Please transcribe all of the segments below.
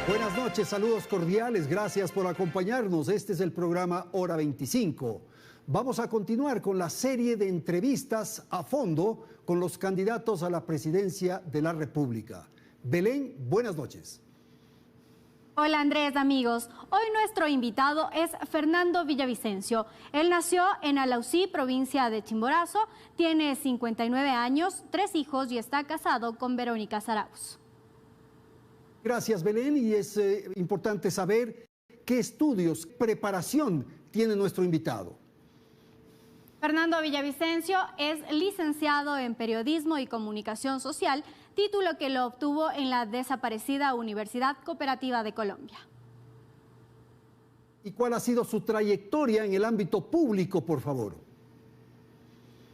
Buenas noches, saludos cordiales, gracias por acompañarnos. Este es el programa Hora 25. Vamos a continuar con la serie de entrevistas a fondo con los candidatos a la presidencia de la República. Belén, buenas noches. Hola Andrés, amigos. Hoy nuestro invitado es Fernando Villavicencio. Él nació en Alausí, provincia de Chimborazo, tiene 59 años, 3 hijos y está casado con Verónica Zarauz. Gracias, Belén, y es importante saber qué estudios, preparación tiene nuestro invitado. Fernando Villavicencio es licenciado en Periodismo y Comunicación Social, título que lo obtuvo en la desaparecida Universidad Cooperativa de Colombia. ¿Y cuál ha sido su trayectoria en el ámbito público, por favor?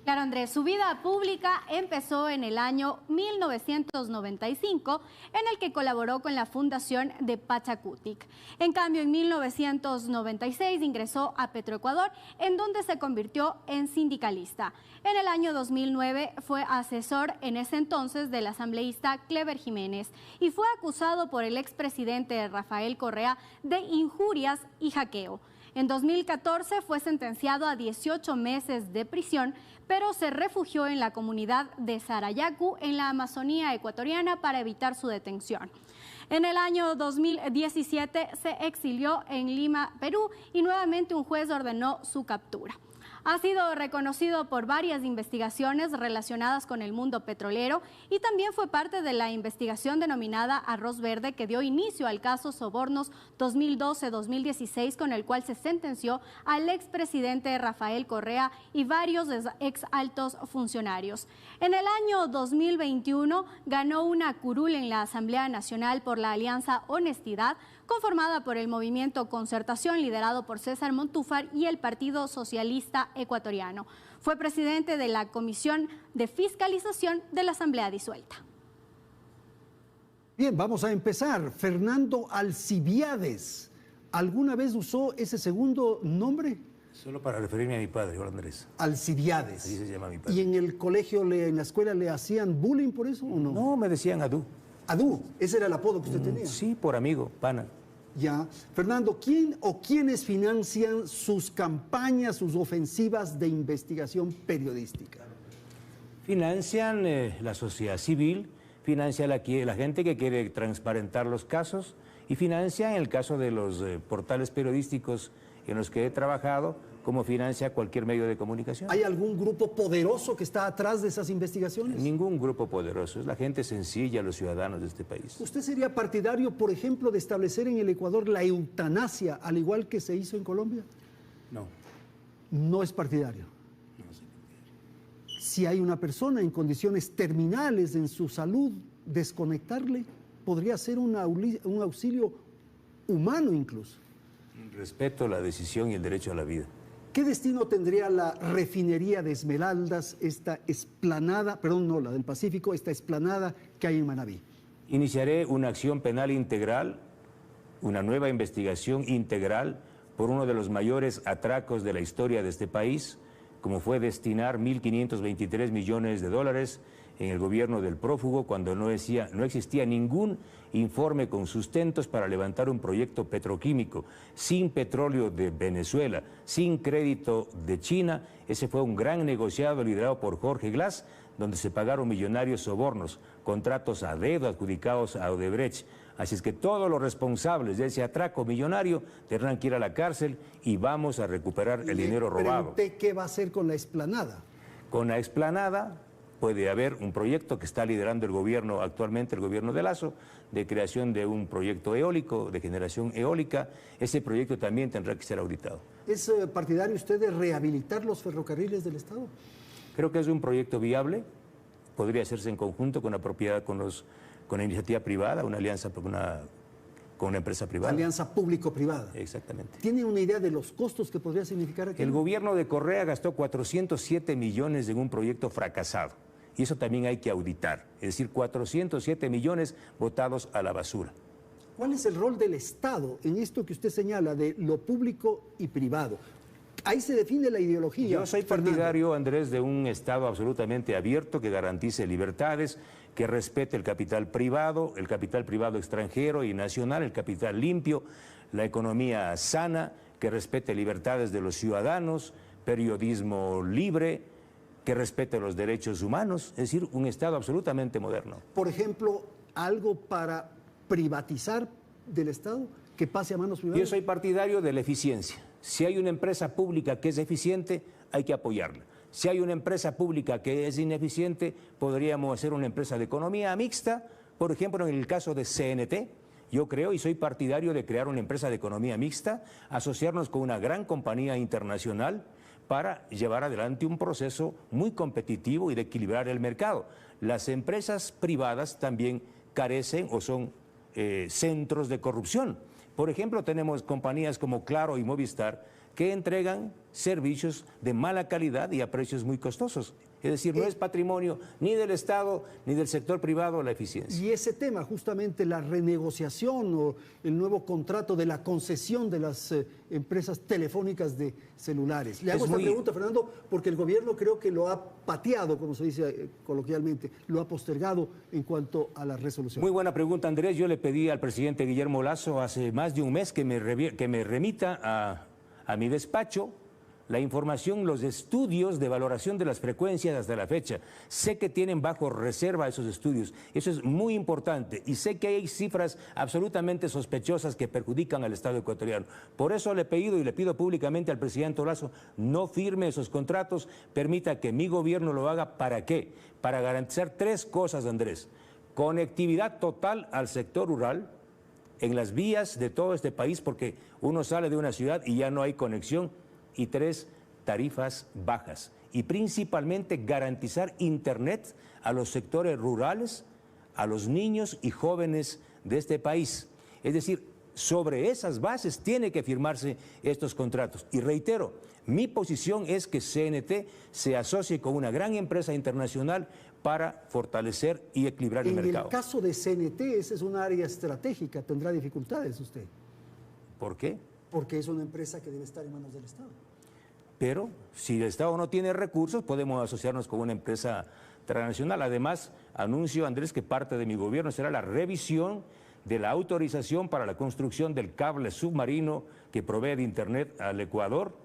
Claro, Andrés, su vida pública empezó en el año 1995, en el que colaboró con la fundación de Pachacutic. En cambio, en 1996 ingresó a Petroecuador, en donde se convirtió en sindicalista. En el año 2009 fue asesor en ese entonces del asambleísta Clever Jiménez y fue acusado por el expresidente Rafael Correa de injurias y hackeo. En 2014 fue sentenciado a 18 meses de prisión, pero se refugió en la comunidad de Sarayacu, en la Amazonía ecuatoriana, para evitar su detención. En el año 2017 se exilió en Lima, Perú, y nuevamente un juez ordenó su captura. Ha sido reconocido por varias investigaciones relacionadas con el mundo petrolero y también fue parte de la investigación denominada Arroz Verde, que dio inicio al caso Sobornos 2012-2016, con el cual se sentenció al expresidente Rafael Correa y varios ex altos funcionarios. En el año 2021 ganó una curul en la Asamblea Nacional por la Alianza Honestidad, conformada por el Movimiento Concertación, liderado por César Montúfar, y el Partido Socialista Ecuatoriano. Fue presidente de la Comisión de Fiscalización de la Asamblea disuelta. Bien, vamos a empezar. Fernando Alcibiades, ¿alguna vez usó ese segundo nombre? Solo para referirme a mi padre, Juan Andrés. Alcibiades. Así se llama mi padre. ¿Y en el colegio, en la escuela, le hacían bullying por eso o no? No, me decían Adú. Adú, ese era el apodo que usted tenía. Sí, por amigo, pana. Ya. Fernando, ¿quién o quiénes financian sus campañas, sus ofensivas de investigación periodística? Financian la sociedad civil, financia la gente que quiere transparentar los casos y financia, en el caso de los portales periodísticos en los que he trabajado, como financia cualquier medio de comunicación. ¿Hay algún grupo poderoso que está atrás de esas investigaciones? Ningún grupo poderoso, es la gente sencilla, los ciudadanos de este país. ¿Usted sería partidario, por ejemplo, de establecer en el Ecuador la eutanasia, al igual que se hizo en Colombia? No. No es partidario. No soy partidario. Si hay una persona en condiciones terminales en su salud, desconectarle podría ser un auxilio humano incluso. Respeto la decisión y el derecho a la vida. ¿Qué destino tendría la refinería de Esmeraldas, esta explanada, perdón, no, la del Pacífico, esta explanada que hay en Manabí? Iniciaré una acción penal integral, una nueva investigación integral por uno de los mayores atracos de la historia de este país, como fue destinar 1.523 millones de dólares en el gobierno del prófugo cuando no existía ningún informe con sustentos para levantar un proyecto petroquímico, sin petróleo de Venezuela, sin crédito de China. Ese fue un gran negociado liderado por Jorge Glass, donde se pagaron millonarios sobornos, contratos a dedo adjudicados a Odebrecht. Así es que todos los responsables de ese atraco millonario tendrán que ir a la cárcel y vamos a recuperar el dinero robado. ¿Qué va a hacer con la explanada? Con la explanada puede haber un proyecto que está liderando el gobierno actualmente, el gobierno de Lasso, de creación de un proyecto eólico, de generación eólica. Ese proyecto también tendrá que ser auditado. ¿Es partidario usted de rehabilitar los ferrocarriles del Estado? Creo que es un proyecto viable, podría hacerse en conjunto con la propiedad, con la iniciativa privada, una alianza con una empresa privada. Alianza público-privada. Exactamente. ¿Tiene una idea de los costos que podría significar aquello? El gobierno de Correa gastó 407 millones en un proyecto fracasado. Y eso también hay que auditar. Es decir, 407 millones botados a la basura. ¿Cuál es el rol del Estado en esto que usted señala de lo público y privado? Ahí se define la ideología. Yo soy partidario, Andrés, de un Estado absolutamente abierto que garantice libertades, que respete el capital privado extranjero y nacional, el capital limpio, la economía sana, que respete libertades de los ciudadanos, periodismo libre, que respete los derechos humanos, es decir, un Estado absolutamente moderno. Por ejemplo, algo para privatizar del Estado, que pase a manos privadas. Yo soy partidario de la eficiencia. Si hay una empresa pública que es eficiente, hay que apoyarla. Si hay una empresa pública que es ineficiente, podríamos hacer una empresa de economía mixta, por ejemplo, en el caso de CNT. Yo creo y soy partidario de crear una empresa de economía mixta, asociarnos con una gran compañía internacional para llevar adelante un proceso muy competitivo y de equilibrar el mercado. Las empresas privadas también carecen o son centros de corrupción. Por ejemplo, tenemos compañías como Claro y Movistar que entregan servicios de mala calidad y a precios muy costosos. Es decir, no es patrimonio ni del Estado ni del sector privado la eficiencia. Y ese tema, justamente la renegociación o el nuevo contrato de la concesión de las empresas telefónicas de celulares. Le hago esta pregunta, Fernando, porque el gobierno creo que lo ha pateado, como se dice coloquialmente, lo ha postergado en cuanto a la resolución. Muy buena pregunta, Andrés. Yo le pedí al presidente Guillermo Lasso hace más de un mes que me remita a mi despacho la información, los estudios de valoración de las frecuencias hasta la fecha. Sé que tienen bajo reserva esos estudios, eso es muy importante, y sé que hay cifras absolutamente sospechosas que perjudican al Estado ecuatoriano. Por eso le he pedido y le pido públicamente al presidente Lasso, no firme esos contratos, permita que mi gobierno lo haga. ¿Para qué? Para garantizar tres cosas, Andrés: conectividad total al sector rural, en las vías de todo este país, porque uno sale de una ciudad y ya no hay conexión. Y tres, tarifas bajas. Y principalmente garantizar Internet a los sectores rurales, a los niños y jóvenes de este país. Es decir, sobre esas bases tiene que firmarse estos contratos. Y reitero, mi posición es que CNT se asocie con una gran empresa internacional para fortalecer y equilibrar el mercado. En el caso de CNT, esa es un área estratégica. ¿Tendrá dificultades usted? ¿Por qué? Porque es una empresa que debe estar en manos del Estado. Pero si el Estado no tiene recursos, podemos asociarnos con una empresa transnacional. Además, anuncio, Andrés, que parte de mi gobierno será la revisión de la autorización para la construcción del cable submarino que provee de Internet al Ecuador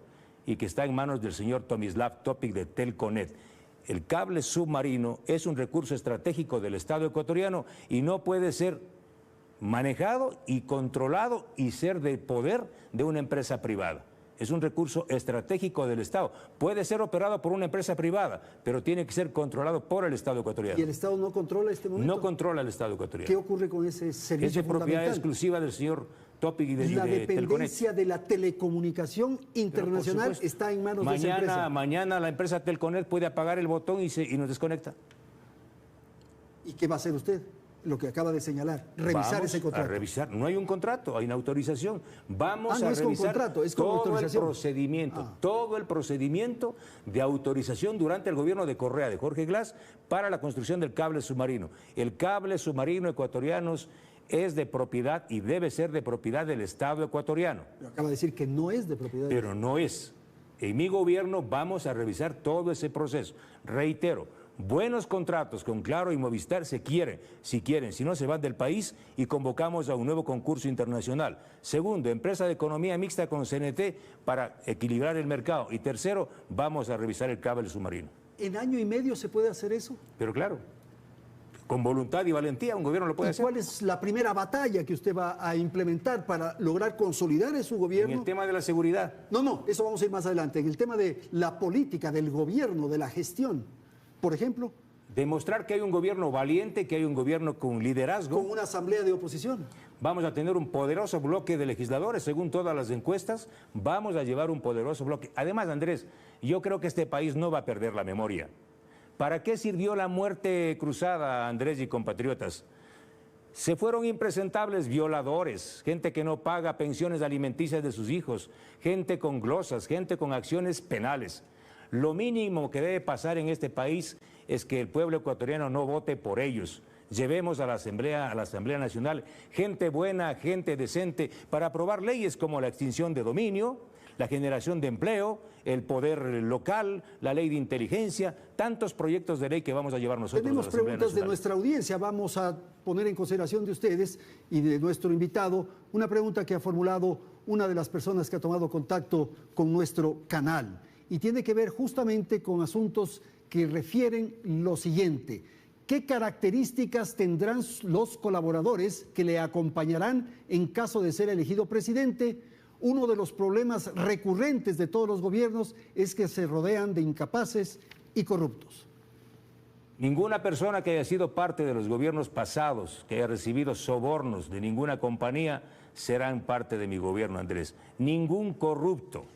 y que está en manos del señor Tomislav Topic de Telconet. El cable submarino es un recurso estratégico del Estado ecuatoriano y no puede ser manejado y controlado y ser de poder de una empresa privada. Es un recurso estratégico del Estado. Puede ser operado por una empresa privada, pero tiene que ser controlado por el Estado ecuatoriano. ¿Y el Estado no controla este momento? No controla el Estado ecuatoriano. ¿Qué ocurre con ese servicio Es de propiedad exclusiva del señor Topic y de La dependencia Telconet. de la telecomunicación internacional está en manos de esa empresa. Mañana la empresa Telconet puede apagar el botón y nos desconecta. ¿Y qué va a hacer usted? Lo que acaba de señalar, revisar ese contrato. A revisar, no hay un contrato, hay una autorización. Vamos no a es con revisar contrato, es con todo autorización. todo el procedimiento de autorización durante el gobierno de Correa, de Jorge Glass, para la construcción del cable submarino. El cable submarino ecuatoriano es de propiedad y debe ser de propiedad del Estado ecuatoriano. Pero acaba de decir que no es de propiedad. Pero no es. En mi gobierno vamos a revisar todo ese proceso. Reitero, buenos contratos con Claro y Movistar se quieren, si no se van del país y convocamos a un nuevo concurso internacional. Segundo, empresa de economía mixta con CNT para equilibrar el mercado. Y tercero, vamos a revisar el cable submarino. ¿En año y medio se puede hacer eso? Pero claro, con voluntad y valentía un gobierno lo puede hacer. ¿Cuál es la primera batalla que usted va a implementar para lograr consolidar en su gobierno? En el tema de la seguridad. No, eso vamos a ir más adelante. En el tema de la política, del gobierno, de la gestión. Por ejemplo, demostrar que hay un gobierno valiente, que hay un gobierno con liderazgo. Con una asamblea de oposición. Vamos a tener un poderoso bloque de legisladores, según todas las encuestas, vamos a llevar un poderoso bloque. Además, Andrés, yo creo que este país no va a perder la memoria. ¿Para qué sirvió la muerte cruzada, Andrés y compatriotas? Se fueron impresentables violadores, gente que no paga pensiones alimenticias de sus hijos, gente con glosas, gente con acciones penales. Lo mínimo que debe pasar en este país es que el pueblo ecuatoriano no vote por ellos. Llevemos a la Asamblea Nacional gente buena, gente decente, para aprobar leyes como la extinción de dominio, la generación de empleo, el poder local, la ley de inteligencia, tantos proyectos de ley que vamos a llevar nosotros. Tenemos preguntas de nuestra audiencia, vamos a poner en consideración de ustedes y de nuestro invitado una pregunta que ha formulado una de las personas que ha tomado contacto con nuestro canal y tiene que ver justamente con asuntos que refieren lo siguiente: ¿qué características tendrán los colaboradores que le acompañarán en caso de ser elegido presidente? Uno de los problemas recurrentes de todos los gobiernos es que se rodean de incapaces y corruptos. Ninguna persona que haya sido parte de los gobiernos pasados, que haya recibido sobornos de ninguna compañía, serán parte de mi gobierno, Andrés. Ningún corrupto.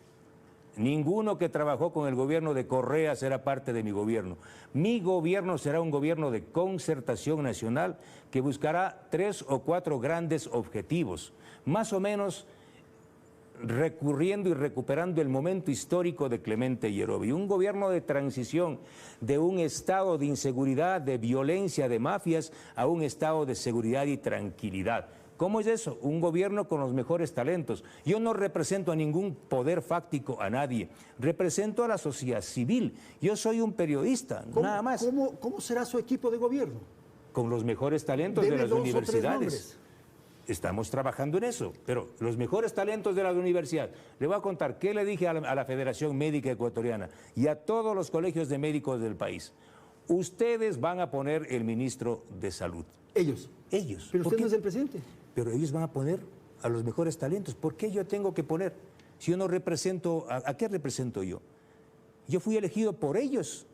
Ninguno que trabajó con el gobierno de Correa será parte de mi gobierno. Mi gobierno será un gobierno de concertación nacional que buscará 3 o 4 grandes objetivos, más o menos recurriendo y recuperando el momento histórico de Clemente Yerovi. Un gobierno de transición de un estado de inseguridad, de violencia, de mafias, a un estado de seguridad y tranquilidad. ¿Cómo es eso? Un gobierno con los mejores talentos. Yo no represento a ningún poder fáctico, a nadie. Represento a la sociedad civil. Yo soy un periodista, nada más. ¿Cómo será su equipo de gobierno? Con los mejores talentos de las universidades. Estamos trabajando en eso, pero los mejores talentos de la universidad. Le voy a contar qué le dije a la Federación Médica Ecuatoriana y a todos los colegios de médicos del país. Ustedes van a poner el ministro de Salud. Ellos. Ellos. Pero usted no es el presidente. Pero ellos van a poner a los mejores talentos. ¿Por qué yo tengo que poner? Si yo no represento, ¿a qué represento yo? Yo fui elegido por ellos.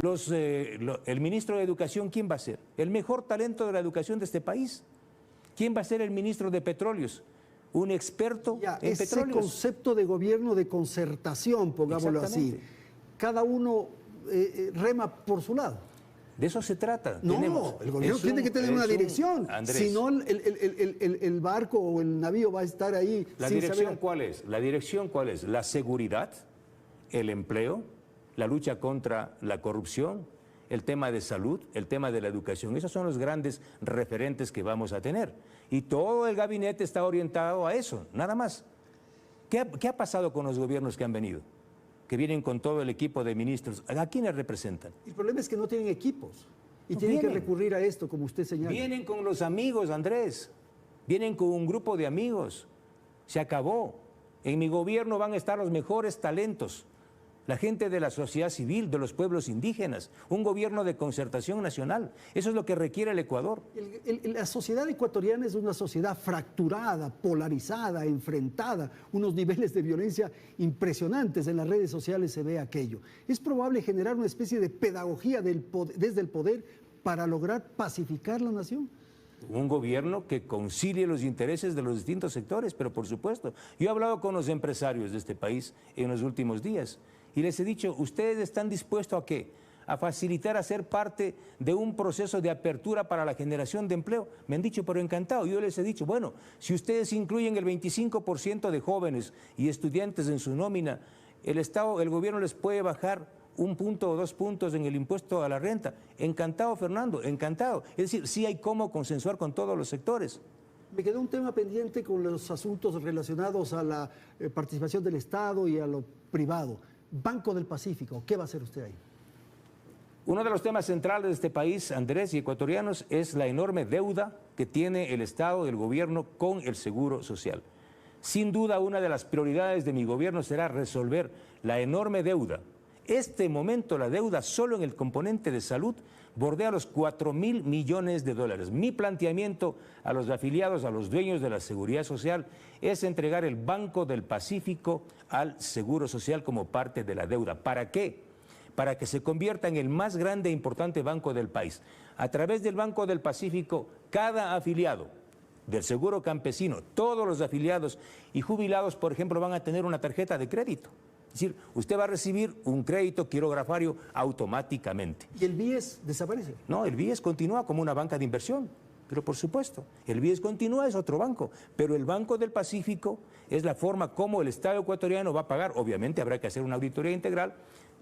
El ministro de Educación, ¿quién va a ser? El mejor talento de la educación de este país. ¿Quién va a ser el ministro de Petróleos? Un experto en petróleos. Ese concepto de gobierno de concertación, pongámoslo así. Cada uno rema por su lado. De eso se trata. No, el gobierno tiene que tener una dirección. Andrés, si no, el barco o el navío va a estar ahí. ¿La dirección cuál es? ¿La dirección cuál es? La seguridad, el empleo, la lucha contra la corrupción, el tema de salud, el tema de la educación. Esos son los grandes referentes que vamos a tener. Y todo el gabinete está orientado a eso, nada más. ¿Qué ha pasado con los gobiernos que han venido? Que vienen con todo el equipo de ministros. ¿A quiénes representan? El problema es que no tienen equipos y tienen que recurrir a esto, como usted señala. Vienen con los amigos, Andrés. Vienen con un grupo de amigos. Se acabó. En mi gobierno van a estar los mejores talentos. La gente de la sociedad civil, de los pueblos indígenas, un gobierno de concertación nacional. Eso es lo que requiere el Ecuador. La sociedad ecuatoriana es una sociedad fracturada, polarizada, enfrentada, unos niveles de violencia impresionantes. En las redes sociales se ve aquello. Es probable generar una especie de pedagogía desde el poder para lograr pacificar la nación. Un gobierno que concilie los intereses de los distintos sectores, pero por supuesto. Yo he hablado con los empresarios de este país en los últimos días y les he dicho, ¿ustedes están dispuestos a qué? A facilitar, a ser parte de un proceso de apertura para la generación de empleo. Me han dicho, pero encantado. Yo les he dicho, bueno, si ustedes incluyen el 25% de jóvenes y estudiantes en su nómina, el gobierno les puede bajar 1 punto o 2 puntos en el impuesto a la renta. Encantado, Fernando, encantado. Es decir, sí hay cómo consensuar con todos los sectores. Me quedó un tema pendiente con los asuntos relacionados a la participación del Estado y a lo privado. Banco del Pacífico, ¿qué va a hacer usted ahí? Uno de los temas centrales de este país, Andrés y ecuatorianos, es la enorme deuda que tiene el Estado y el gobierno con el Seguro Social. Sin duda, una de las prioridades de mi gobierno será resolver la enorme deuda. Este momento la deuda solo en el componente de salud bordea los 4.000 millones de dólares. Mi planteamiento a los afiliados, a los dueños de la Seguridad Social, es entregar el Banco del Pacífico al Seguro Social como parte de la deuda. ¿Para qué? Para que se convierta en el más grande e importante banco del país. A través del Banco del Pacífico, cada afiliado del Seguro Campesino, todos los afiliados y jubilados, por ejemplo, van a tener una tarjeta de crédito. Es decir, usted va a recibir un crédito quirografario automáticamente. ¿Y el BIES desaparece? No, el BIES continúa como una banca de inversión, pero por supuesto, el BIES continúa, es otro banco, pero el Banco del Pacífico es la forma como el Estado ecuatoriano va a pagar. Obviamente habrá que hacer una auditoría integral,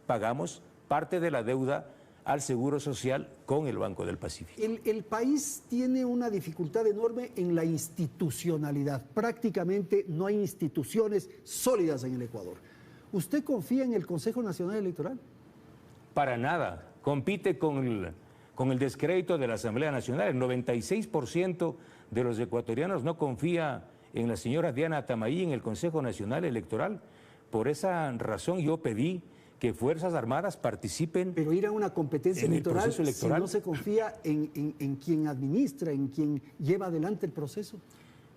pagamos parte de la deuda al Seguro Social con el Banco del Pacífico. El país tiene una dificultad enorme en la institucionalidad. Prácticamente no hay instituciones sólidas en el Ecuador. ¿Usted confía en el Consejo Nacional Electoral? Para nada. Compite con el descrédito de la Asamblea Nacional. El 96% de los ecuatorianos no confía en la señora Diana Tamaí en el Consejo Nacional Electoral. Por esa razón yo pedí que Fuerzas Armadas participen. Pero ir a una competencia electoral, si no se confía en quien administra, en quien lleva adelante el proceso.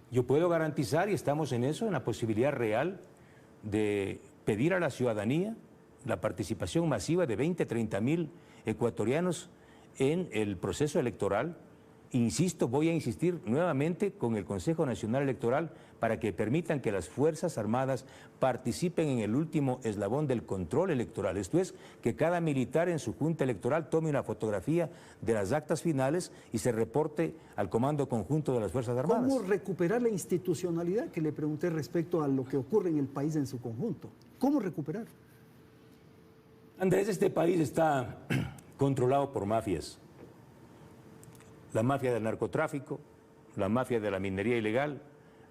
Yo puedo garantizar, y estamos en eso, en la posibilidad real de pedir a la ciudadanía la participación masiva de 20, 30 mil ecuatorianos en el proceso electoral. Insisto, voy a insistir nuevamente con el Consejo Nacional Electoral para que permitan que las Fuerzas Armadas participen en el último eslabón del control electoral. Esto es, que cada militar en su junta electoral tome una fotografía de las actas finales y se reporte al Comando Conjunto de las Fuerzas Armadas. ¿Cómo recuperar la institucionalidad que le pregunté respecto a lo que ocurre en el país en su conjunto? ¿Cómo recuperar? Andrés, este país está controlado por mafias. La mafia del narcotráfico, la mafia de la minería ilegal,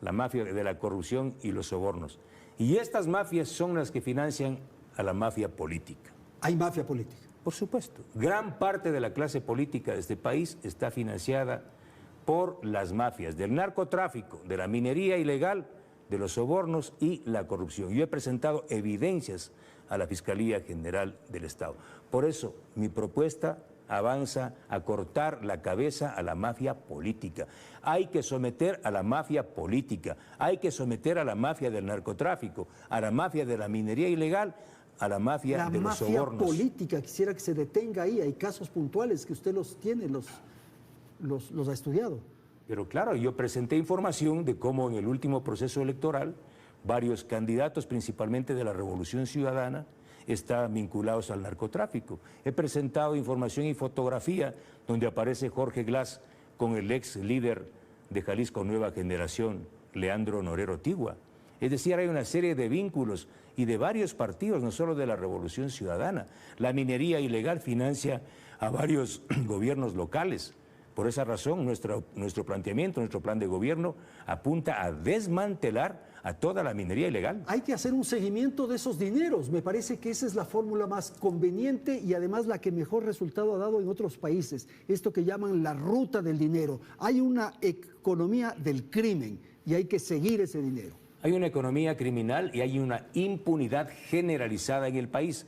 la mafia de la corrupción y los sobornos. Y estas mafias son las que financian a la mafia política. ¿Hay mafia política? Por supuesto. Gran parte de la clase política de este país está financiada por las mafias del narcotráfico, de la minería ilegal, de los sobornos y la corrupción. Yo he presentado evidencias a la Fiscalía General del Estado. Por eso, mi propuesta avanza a cortar la cabeza a la mafia política. Hay que someter a la mafia política, hay que someter a la mafia del narcotráfico, a la mafia de la minería ilegal, a la mafia de los sobornos. La mafia política, quisiera que se detenga ahí. Hay casos puntuales que usted los tiene, los ha estudiado. Pero claro, yo presenté información de cómo en el último proceso electoral varios candidatos, principalmente de la Revolución Ciudadana, están vinculados al narcotráfico. He presentado información y fotografía donde aparece Jorge Glass con el ex líder de Jalisco Nueva Generación, Leandro Norero Tigua. Es decir, hay una serie de vínculos y de varios partidos, no solo de la Revolución Ciudadana. La minería ilegal financia a varios gobiernos locales. Por esa razón, nuestro planteamiento, nuestro plan de gobierno apunta a desmantelar a toda la minería ilegal. Hay que hacer un seguimiento de esos dineros. Me parece que esa es la fórmula más conveniente y además la que mejor resultado ha dado en otros países. Esto que llaman la ruta del dinero. Hay una economía del crimen y hay que seguir ese dinero. Hay una economía criminal y hay una impunidad generalizada en el país.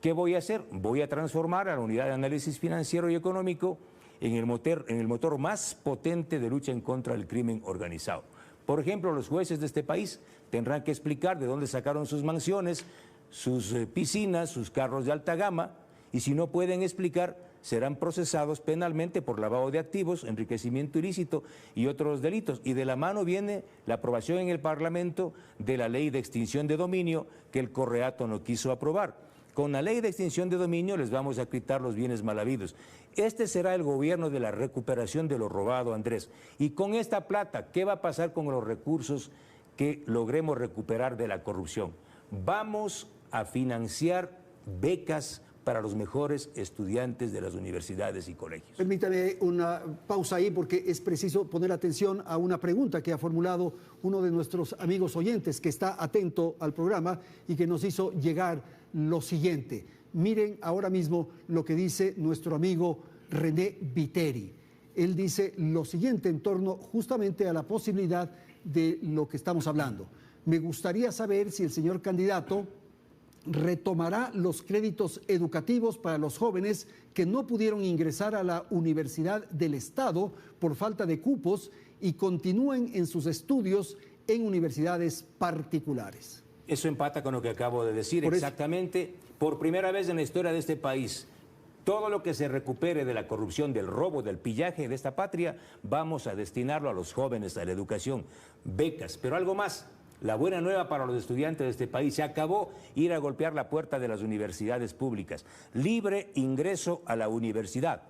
¿Qué voy a hacer? Voy a transformar a la Unidad de Análisis Financiero y Económico en el motor más potente de lucha en contra del crimen organizado. Por ejemplo, los jueces de este país tendrán que explicar de dónde sacaron sus mansiones, sus piscinas, sus carros de alta gama, y si no pueden explicar, serán procesados penalmente por lavado de activos, enriquecimiento ilícito y otros delitos. Y de la mano viene la aprobación en el Parlamento de la ley de extinción de dominio que el Correato no quiso aprobar. Con la ley de extinción de dominio les vamos a quitar los bienes mal habidos. Este será el gobierno de la recuperación de lo robado, Andrés. Y con esta plata, ¿qué va a pasar con los recursos que logremos recuperar de la corrupción? Vamos a financiar becas para los mejores estudiantes de las universidades y colegios. Permítame una pausa ahí porque es preciso poner atención a una pregunta que ha formulado uno de nuestros amigos oyentes que está atento al programa y que nos hizo llegar lo siguiente. Miren ahora mismo lo que dice nuestro amigo René Viteri. Él dice lo siguiente en torno justamente a la posibilidad de lo que estamos hablando. Me gustaría saber si el señor candidato retomará los créditos educativos para los jóvenes que no pudieron ingresar a la Universidad del Estado por falta de cupos y continúen en sus estudios en universidades particulares. Eso empata con lo que acabo de decir. Exactamente, por primera vez en la historia de este país, todo lo que se recupere de la corrupción, del robo, del pillaje de esta patria, vamos a destinarlo a los jóvenes, a la educación, becas, pero algo más. La buena nueva para los estudiantes de este país: se acabó ir a golpear la puerta de las universidades públicas. Libre ingreso a la universidad.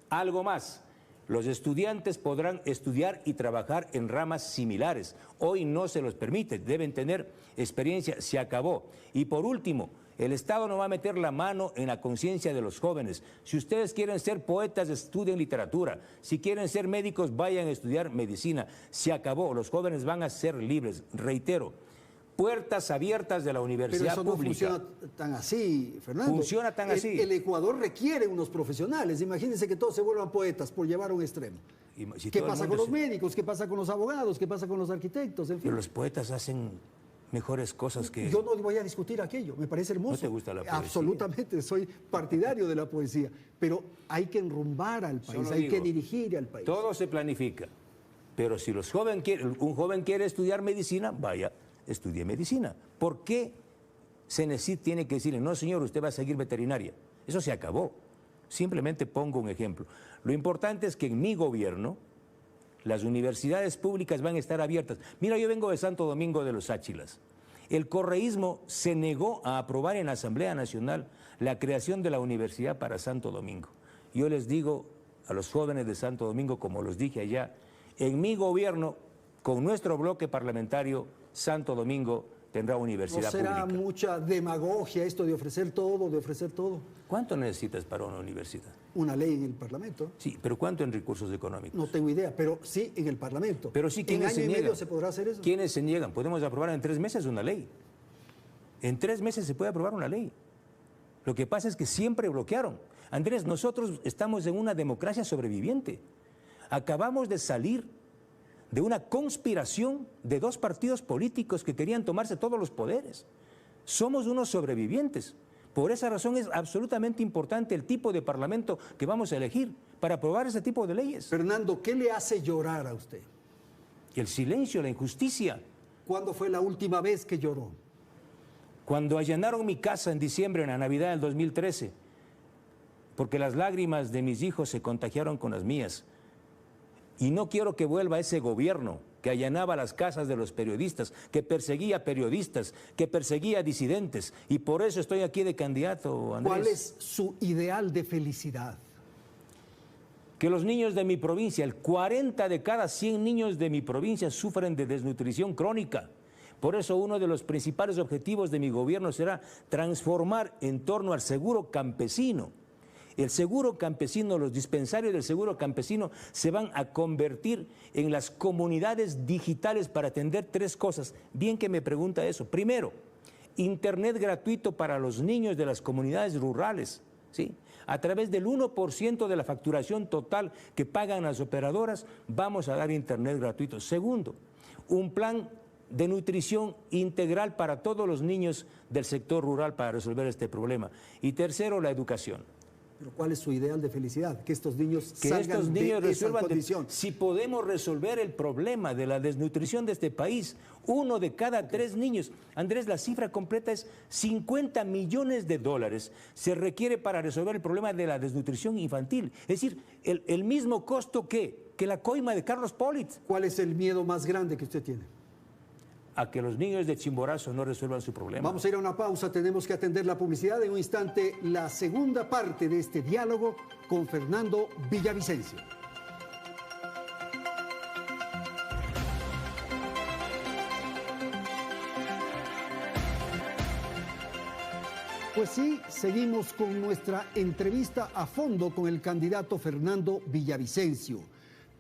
Algo más: los estudiantes podrán estudiar y trabajar en ramas similares. Hoy no se los permite, deben tener experiencia. Se acabó. Y por último, El Estado no va a meter la mano en la conciencia de los jóvenes. Si ustedes quieren ser poetas, estudien literatura. Si quieren ser médicos, vayan a estudiar medicina. Se acabó, los jóvenes van a ser libres. Reitero, puertas abiertas de la universidad pública. Pero eso no funciona tan así, Fernando. Funciona tan así. El Ecuador requiere unos profesionales. Imagínense que todos se vuelvan poetas por llevar a un extremo. ¿Qué pasa con los médicos? ¿Qué pasa con los abogados? ¿Qué pasa con los arquitectos? En fin. Pero los poetas hacen mejores cosas que... Yo no voy a discutir aquello, me parece hermoso. ¿No te gusta la poesía? Absolutamente, soy partidario de la poesía, pero hay que enrumbar al país, hay que dirigir al país. Todo se planifica, pero si un joven quiere estudiar medicina, vaya, estudie medicina. ¿Por qué CENESID tiene que decirle, no señor, usted va a seguir veterinaria? Eso se acabó. Simplemente pongo un ejemplo. Lo importante es que en mi gobierno las universidades públicas van a estar abiertas. Mira, yo vengo de Santo Domingo de los Áchilas. El correísmo se negó a aprobar en la Asamblea Nacional la creación de la universidad para Santo Domingo. Yo les digo a los jóvenes de Santo Domingo, como los dije allá, en mi gobierno, con nuestro bloque parlamentario, Santo Domingo tendrá universidad pública. ¿No será mucha demagogia esto de ofrecer todo, de ofrecer todo? ¿Cuánto necesitas para una universidad? Una ley en el Parlamento. Sí, pero ¿cuánto en recursos económicos? No tengo idea, pero sí en el Parlamento. Pero sí, ¿quiénes se niegan? ¿En año y medio se podrá hacer eso? ¿Quiénes se niegan? Podemos aprobar en 3 meses una ley. En 3 meses se puede aprobar una ley. Lo que pasa es que siempre bloquearon. Andrés, nosotros estamos en una democracia sobreviviente. Acabamos de salir de una conspiración de 2 partidos políticos que querían tomarse todos los poderes. Somos unos sobrevivientes. Por esa razón es absolutamente importante el tipo de parlamento que vamos a elegir para aprobar ese tipo de leyes. Fernando, ¿qué le hace llorar a usted? El silencio, la injusticia. ¿Cuándo fue la última vez que lloró? Cuando allanaron mi casa en diciembre, en la Navidad del 2013, porque las lágrimas de mis hijos se contagiaron con las mías. Y no quiero que vuelva ese gobierno que allanaba las casas de los periodistas, que perseguía periodistas, que perseguía disidentes. Y por eso estoy aquí de candidato, Andrés. ¿Cuál es su ideal de felicidad? Que los niños de mi provincia, el 40 de cada 100 niños de mi provincia sufren de desnutrición crónica. Por eso uno de los principales objetivos de mi gobierno será transformar en torno al seguro campesino. El seguro campesino, los dispensarios del seguro campesino se van a convertir en las comunidades digitales para atender 3 cosas. Bien que me pregunta eso. Primero, internet gratuito para los niños de las comunidades rurales, ¿sí? A través del 1% de la facturación total que pagan las operadoras, vamos a dar internet gratuito. Segundo, un plan de nutrición integral para todos los niños del sector rural para resolver este problema. Y tercero, la educación. ¿Pero cuál es su ideal de felicidad? Que estos niños salgan de esa condición. Si podemos resolver el problema de la desnutrición de este país, 1 de cada 3 niños. Andrés, la cifra completa es $50 millones se requiere para resolver el problema de la desnutrición infantil. Es decir, el mismo costo que la coima de Carlos Politz. ¿Cuál es el miedo más grande que usted tiene? A que los niños de Chimborazo no resuelvan su problema. Vamos a ir a una pausa, tenemos que atender la publicidad. En un instante, la segunda parte de este diálogo con Fernando Villavicencio. Pues sí, seguimos con nuestra entrevista a fondo con el candidato Fernando Villavicencio.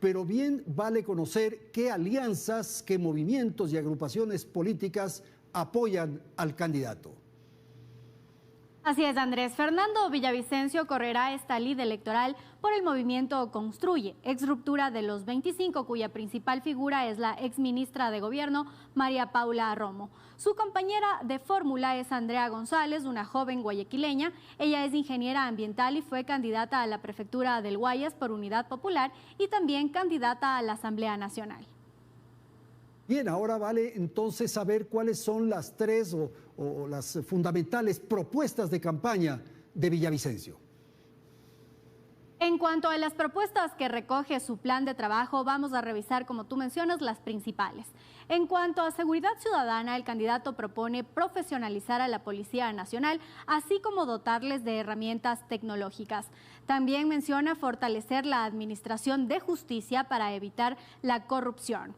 Pero bien vale conocer qué alianzas, qué movimientos y agrupaciones políticas apoyan al candidato. Así es, Andrés. Fernando Villavicencio correrá esta lid electoral por el movimiento Construye, ex ruptura de los 25, cuya principal figura es la exministra de Gobierno, María Paula Romo. Su compañera de fórmula es Andrea González, una joven guayaquileña. Ella es ingeniera ambiental y fue candidata a la prefectura del Guayas por Unidad Popular y también candidata a la Asamblea Nacional. Bien, ahora vale entonces saber cuáles son las 3 o las fundamentales propuestas de campaña de Villavicencio. En cuanto a las propuestas que recoge su plan de trabajo, vamos a revisar, como tú mencionas, las principales. En cuanto a seguridad ciudadana, el candidato propone profesionalizar a la Policía Nacional, así como dotarles de herramientas tecnológicas. También menciona fortalecer la administración de justicia para evitar la corrupción.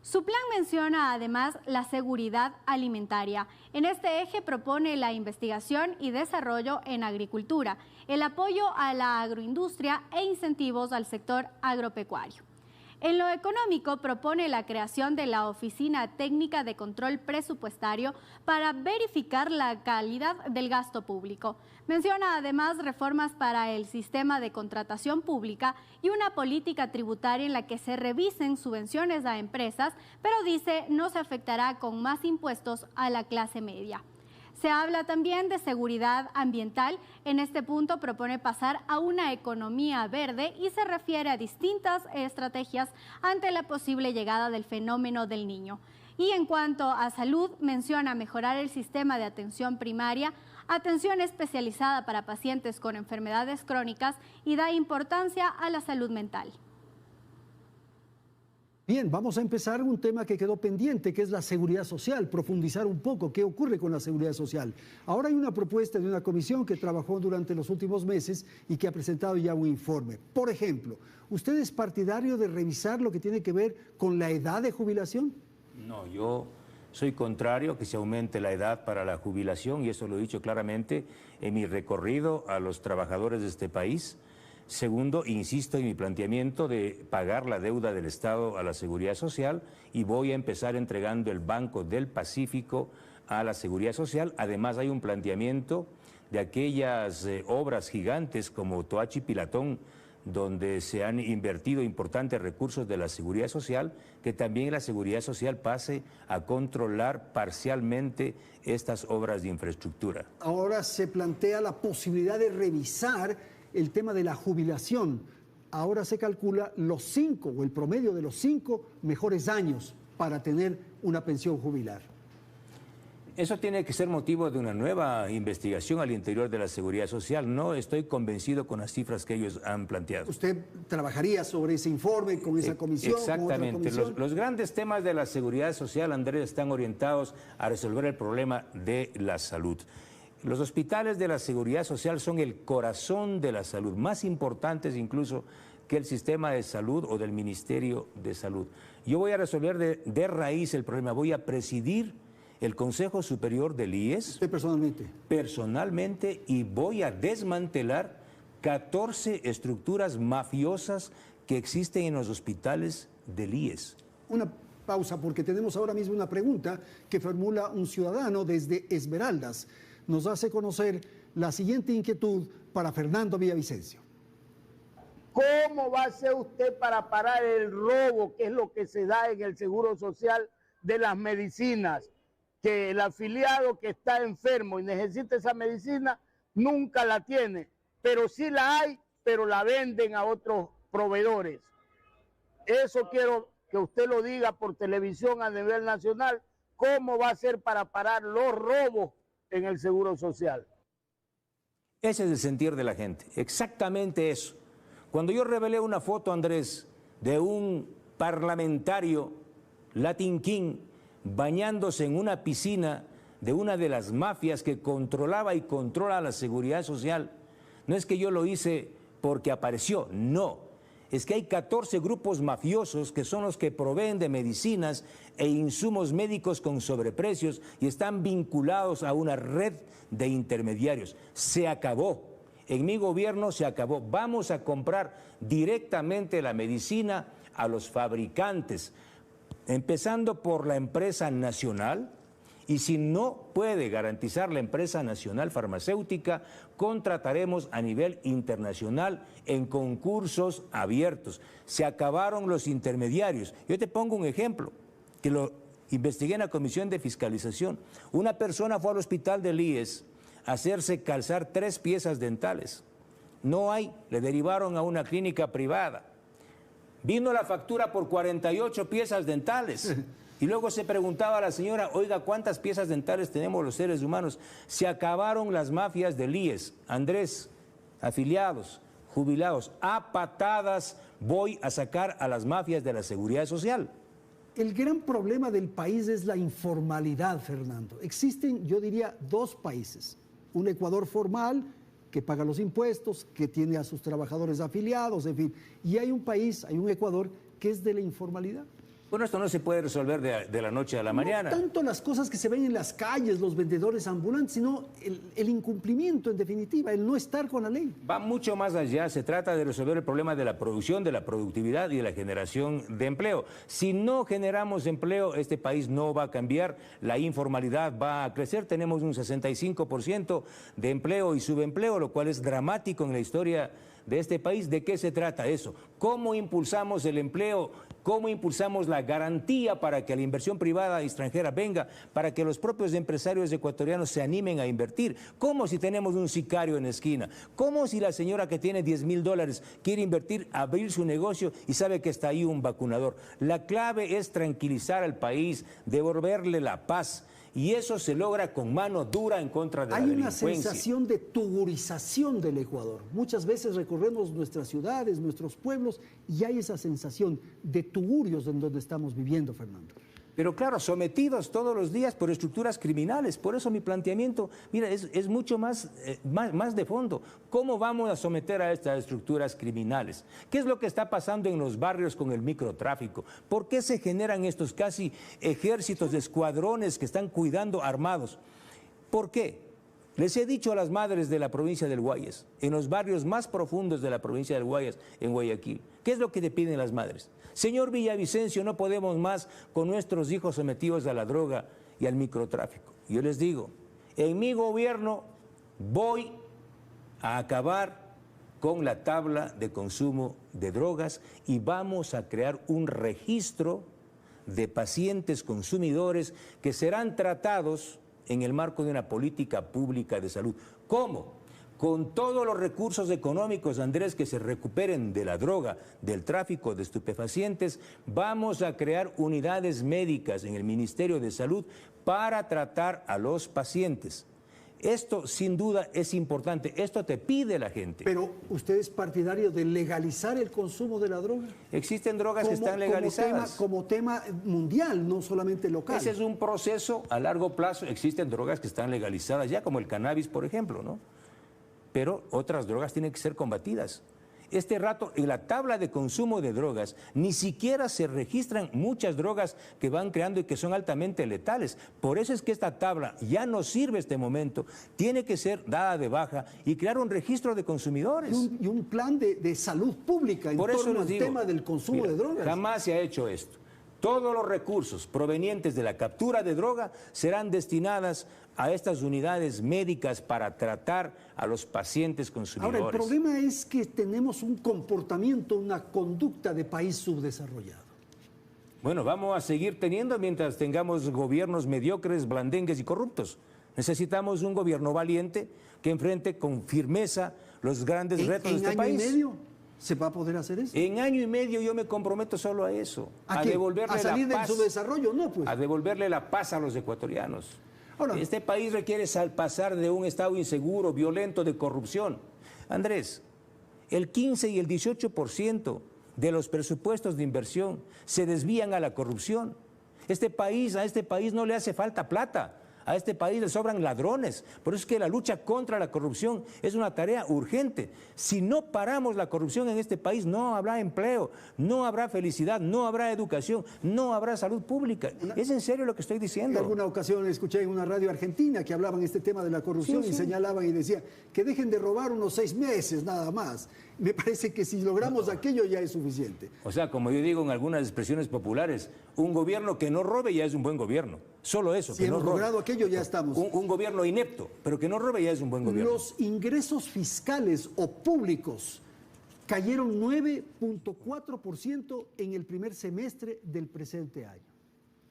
Su plan menciona además la seguridad alimentaria. En este eje propone la investigación y desarrollo en agricultura, el apoyo a la agroindustria e incentivos al sector agropecuario. En lo económico, propone la creación de la Oficina Técnica de Control Presupuestario para verificar la calidad del gasto público. Menciona además reformas para el sistema de contratación pública y una política tributaria en la que se revisen subvenciones a empresas, pero dice no se afectará con más impuestos a la clase media. Se habla también de seguridad ambiental. En este punto propone pasar a una economía verde y se refiere a distintas estrategias ante la posible llegada del fenómeno del Niño. Y en cuanto a salud, menciona mejorar el sistema de atención primaria, atención especializada para pacientes con enfermedades crónicas y da importancia a la salud mental. Bien, vamos a empezar un tema que quedó pendiente, que es la seguridad social, profundizar un poco qué ocurre con la seguridad social. Ahora hay una propuesta de una comisión que trabajó durante los últimos meses y que ha presentado ya un informe. Por ejemplo, ¿usted es partidario de revisar lo que tiene que ver con la edad de jubilación? No, yo soy contrario a que se aumente la edad para la jubilación y eso lo he dicho claramente en mi recorrido a los trabajadores de este país. Segundo, insisto en mi planteamiento de pagar la deuda del Estado a la Seguridad Social y voy a empezar entregando el Banco del Pacífico a la Seguridad Social. Además hay un planteamiento de aquellas obras gigantes como Toachi Pilatón, donde se han invertido importantes recursos de la Seguridad Social, que también la Seguridad Social pase a controlar parcialmente estas obras de infraestructura. Ahora se plantea la posibilidad de revisar el tema de la jubilación. Ahora se calcula los 5 o el promedio de los 5 mejores años para tener una pensión jubilar. Eso tiene que ser motivo de una nueva investigación al interior de la Seguridad Social. No estoy convencido con las cifras que ellos han planteado. ¿Usted trabajaría sobre ese informe con esa comisión? Exactamente. Con otra comisión? Los grandes temas de la Seguridad Social, Andrés, están orientados a resolver el problema de la salud. Los hospitales de la Seguridad Social son el corazón de la salud, más importantes incluso que el sistema de salud o del Ministerio de Salud. Yo voy a resolver de raíz el problema, voy a presidir el Consejo Superior del IES. ¿Usted personalmente? Personalmente, y voy a desmantelar 14 estructuras mafiosas que existen en los hospitales del IES. Una pausa porque tenemos ahora mismo una pregunta que formula un ciudadano desde Esmeraldas. Nos hace conocer la siguiente inquietud para Fernando Villavicencio. ¿Cómo va a hacer usted para parar el robo, que es lo que se da en el Seguro Social de las medicinas? Que el afiliado que está enfermo y necesita esa medicina nunca la tiene, pero sí la hay, pero la venden a otros proveedores. Eso quiero que usted lo diga por televisión a nivel nacional. ¿Cómo va a hacer para parar los robos en el Seguro Social? Ese es el sentir de la gente, exactamente eso. Cuando yo revelé una foto, Andrés, de un parlamentario Latin King bañándose en una piscina de una de las mafias que controlaba y controla la Seguridad Social, no es que yo lo hice porque apareció, no. Es que hay 14 grupos mafiosos que son los que proveen de medicinas e insumos médicos con sobreprecios y están vinculados a una red de intermediarios. Se acabó. En mi gobierno se acabó. Vamos a comprar directamente la medicina a los fabricantes, empezando por la empresa nacional, y si no puede garantizar la empresa nacional farmacéutica, contrataremos a nivel internacional en concursos abiertos. Se acabaron los intermediarios. Yo te pongo un ejemplo, que lo investigué en la Comisión de Fiscalización. Una persona fue al hospital del IES a hacerse calzar 3 piezas dentales. No hay, le derivaron a una clínica privada. Vino la factura por 48 piezas dentales. Y luego se preguntaba a la señora, oiga, ¿cuántas piezas dentales tenemos los seres humanos? Se acabaron las mafias del IES. Andrés, afiliados, jubilados, a patadas voy a sacar a las mafias de la Seguridad Social. El gran problema del país es la informalidad, Fernando. Existen, yo diría, 2 países. Un Ecuador formal, que paga los impuestos, que tiene a sus trabajadores afiliados, en fin. Y hay un país, hay un Ecuador, que es de la informalidad. Bueno, esto no se puede resolver de la noche a la mañana. No tanto las cosas que se ven en las calles, los vendedores ambulantes, sino el incumplimiento, en definitiva, el no estar con la ley. Va mucho más allá, se trata de resolver el problema de la producción, de la productividad y de la generación de empleo. Si no generamos empleo, este país no va a cambiar, la informalidad va a crecer, tenemos un 65% de empleo y subempleo, lo cual es dramático en la historia de este país. ¿De qué se trata eso? ¿Cómo impulsamos el empleo? ¿Cómo impulsamos la garantía para que la inversión privada extranjera venga, para que los propios empresarios ecuatorianos se animen a invertir? ¿Cómo si tenemos un sicario en la esquina? ¿Cómo si la señora que tiene $10,000 quiere invertir, abrir su negocio y sabe que está ahí un vacunador? La clave es tranquilizar al país, devolverle la paz. Y eso se logra con mano dura en contra de la delincuencia. Hay una sensación de tugurización del Ecuador. Muchas veces recorremos nuestras ciudades, nuestros pueblos, y hay esa sensación de tugurios en donde estamos viviendo, Fernando. Pero claro, sometidos todos los días por estructuras criminales. Por eso mi planteamiento, mira, es mucho más de fondo. ¿Cómo vamos a someter a estas estructuras criminales? ¿Qué es lo que está pasando en los barrios con el microtráfico? ¿Por qué se generan estos casi ejércitos de escuadrones que están cuidando armados? ¿Por qué? Les he dicho a las madres de la provincia del Guayas, en los barrios más profundos de la provincia del Guayas, en Guayaquil, ¿qué es lo que te piden las madres? Señor Villavicencio, no podemos más con nuestros hijos sometidos a la droga y al microtráfico. Yo les digo, en mi gobierno voy a acabar con la tabla de consumo de drogas y vamos a crear un registro de pacientes consumidores que serán tratados en el marco de una política pública de salud. ¿Cómo? Con todos los recursos económicos, Andrés, que se recuperen de la droga, del tráfico de estupefacientes, vamos a crear unidades médicas en el Ministerio de Salud para tratar a los pacientes. Esto, sin duda, es importante. Esto te pide la gente. Pero, ¿usted es partidario de legalizar el consumo de la droga? Existen drogas que están legalizadas. Como tema mundial, no solamente local. Ese es un proceso a largo plazo. Existen drogas que están legalizadas ya, como el cannabis, por ejemplo, ¿no? Pero otras drogas tienen que ser combatidas. Este rato, en la tabla de consumo de drogas, ni siquiera se registran muchas drogas que van creando y que son altamente letales. Por eso es que esta tabla ya no sirve este momento, tiene que ser dada de baja y crear un registro de consumidores. Y un plan de salud pública en torno al tema del consumo de drogas. Jamás se ha hecho esto. Todos los recursos provenientes de la captura de droga serán destinadas a estas unidades médicas para tratar a los pacientes consumidores. Ahora, el problema es que tenemos un comportamiento, una conducta de país subdesarrollado. Bueno, vamos a seguir teniendo mientras tengamos gobiernos mediocres, blandengues y corruptos. Necesitamos un gobierno valiente que enfrente con firmeza los grandes retos de este país. ¿En año y medio se va a poder hacer eso? En año y medio yo me comprometo solo a eso. ¿A devolverle salir la paz, de su desarrollo? No, pues. A devolverle la paz a los ecuatorianos. Ahora, este país requiere pasar de un estado inseguro, violento, de corrupción. Andrés, el 15 y el 18% de los presupuestos de inversión se desvían a la corrupción. A este país no le hace falta plata. A este país le sobran ladrones. Por eso es que la lucha contra la corrupción es una tarea urgente. Si no paramos la corrupción en este país, no habrá empleo, no habrá felicidad, no habrá educación, no habrá salud pública. ¿Es en serio lo que estoy diciendo? En alguna ocasión escuché en una radio argentina que hablaban este tema de la corrupción y señalaban y decían que dejen de robar unos 6 meses nada más. Me parece que si logramos aquello ya es suficiente. O sea, como yo digo en algunas expresiones populares, un gobierno que no robe ya es un buen gobierno. Solo eso. Si que hemos no robe. logrado aquello ya estamos. Un gobierno inepto, pero que no robe ya es un buen gobierno. Los ingresos fiscales o públicos cayeron 9.4% en el primer semestre del presente año.